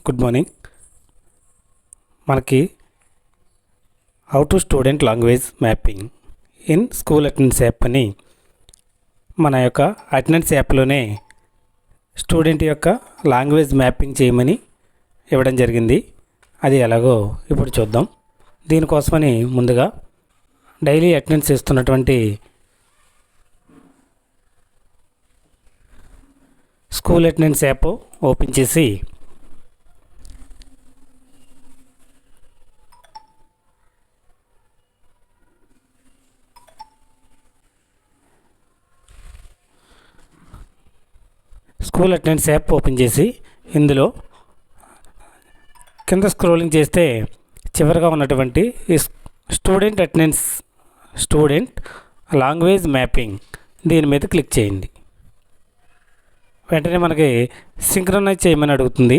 Good morning. మనకి how to student language mapping in school attendance app అని మన యొక్క అటెండెన్స్ యాప్లోనే స్టూడెంట్ యొక్క లాంగ్వేజ్ మ్యాపింగ్ చేయమని ఇవ్వడం జరిగింది. అది ఎలాగో ఇప్పుడు చూద్దాం. దీనికోసమని ముందుగా డైలీ అటెండెన్స్ ఇస్తున్నటువంటి స్కూల్ అటెండెన్స్ యాప్ ఓపెన్ చేసి స్కూల్ అటెండెన్స్ యాప్ ఓపెన్ చేసి ఇందులో కింద స్క్రోలింగ్ చేస్తే చివరిగా ఉన్నటువంటి ఈ student attendance student language mapping దీని మీద క్లిక్ చేయండి. వెంటనే మనకి సింక్రనైజ్ చేయమని అడుగుతుంది.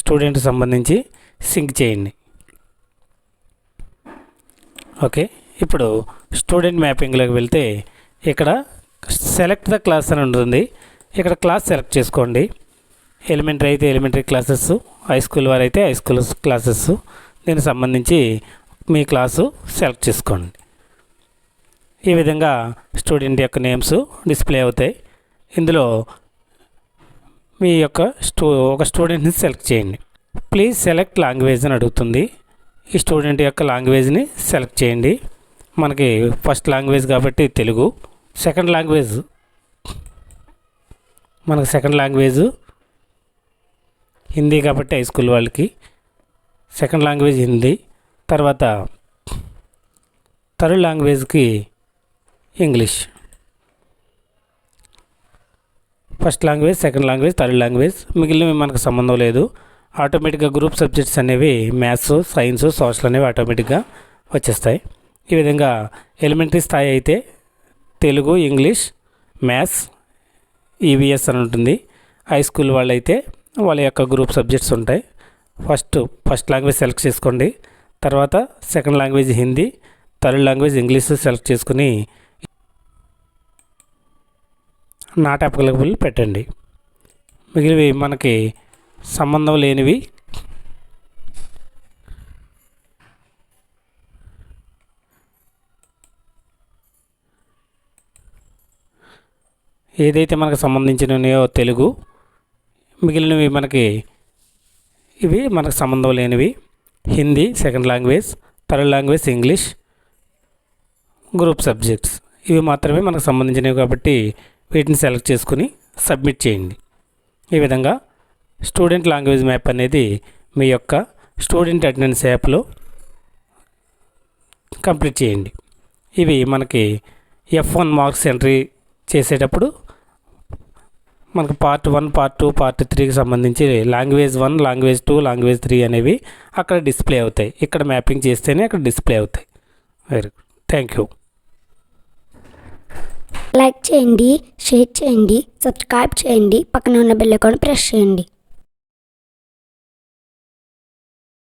స్టూడెంట్ సంబంధించి సింక్ చేయండి. ఓకే, ఇప్పుడు స్టూడెంట్ మ్యాపింగ్లోకి వెళ్తే ఇక్కడ సెలెక్ట్ ద క్లాస్ అని ఉంటుంది. ఇక్కడ క్లాస్ సెలెక్ట్ చేసుకోండి. ఎలిమెంటరీ అయితే ఎలిమెంటరీ క్లాసెస్, హై స్కూల్ వారు అయితే హై స్కూల్ క్లాసెస్, దీనికి సంబంధించి మీ క్లాసు సెలెక్ట్ చేసుకోండి. ఈ విధంగా స్టూడెంట్ యొక్క నేమ్స్ డిస్ప్లే అవుతాయి. ఇందులో మీ యొక్క ఒక స్టూడెంట్ని సెలెక్ట్ చేయండి. ప్లీజ్ సెలెక్ట్ లాంగ్వేజ్ అని అడుగుతుంది. ఈ స్టూడెంట్ యొక్క లాంగ్వేజ్ని సెలెక్ట్ చేయండి. మనకి ఫస్ట్ లాంగ్వేజ్ కాబట్టి తెలుగు. సెకండ్ లాంగ్వేజ్ హిందీ కాబట్టి హై స్కూల్ వాళ్ళకి సెకండ్ లాంగ్వేజ్ హిందీ. తర్వాత థర్డ్ లాంగ్వేజ్కి English. First language, second language, third language, మిగిలినవి మనకు సంబంధం లేదు. ఆటోమేటిక్గా గ్రూప్ సబ్జెక్ట్స్ అనేవి మ్యాథ్స్, సైన్స్, సోషల్ అనేవి ఆటోమేటిక్గా వచ్చేస్తాయి. ఈ విధంగా ఎలిమెంటరీ స్థాయి అయితే తెలుగు, ఇంగ్లీష్, మ్యాథ్స్, ఈవీఎస్ అని ఉంటుంది. హై స్కూల్ వాళ్ళైతే వాళ్ళ యొక్క గ్రూప్ సబ్జెక్ట్స్ ఉంటాయి. ఫస్ట్ లాంగ్వేజ్ సెలెక్ట్ చేసుకోండి. తర్వాత second language Hindi, third language English select చేసుకుని నాట్ అప్లికబుల్ పెట్టండి. మిగిలివి మనకి సంబంధం లేనివి ఏదైతే మనకు సంబంధించినవో తెలుగు, మిగిలినవి ఇవి మనకు సంబంధం లేనివి Hindi second language, third language English, group subjects ఇవి మాత్రమే మనకు సంబంధించినవి కాబట్టి వీటిని సెలెక్ట్ చేసుకుని సబ్మిట్ చేయండి. ఈ విధంగా స్టూడెంట్ లాంగ్వేజ్ మ్యాప్ అనేది మీ యొక్క స్టూడెంట్ అటెండెన్స్ యాప్లో కంప్లీట్ చేయండి. ఇవి మనకి F1 మార్క్స్ ఎంట్రీ చేసేటప్పుడు మనకు పార్ట్ 1, పార్ట్ 2, పార్ట్ 3కి సంబంధించి లాంగ్వేజ్ 1, లాంగ్వేజ్ 2, లాంగ్వేజ్ 3 అనేవి అక్కడ డిస్ప్లే అవుతాయి. ఇక్కడ మ్యాపింగ్ చేస్తేనే అక్కడ డిస్ప్లే అవుతాయి. Very good, thank you. Like చేయండి, షేర్ చేయండి, సబ్స్క్రైబ్ చేయండి, పక్కన ఉన్న బెల్ ఐకాన్ ప్రెస్ చేయండి.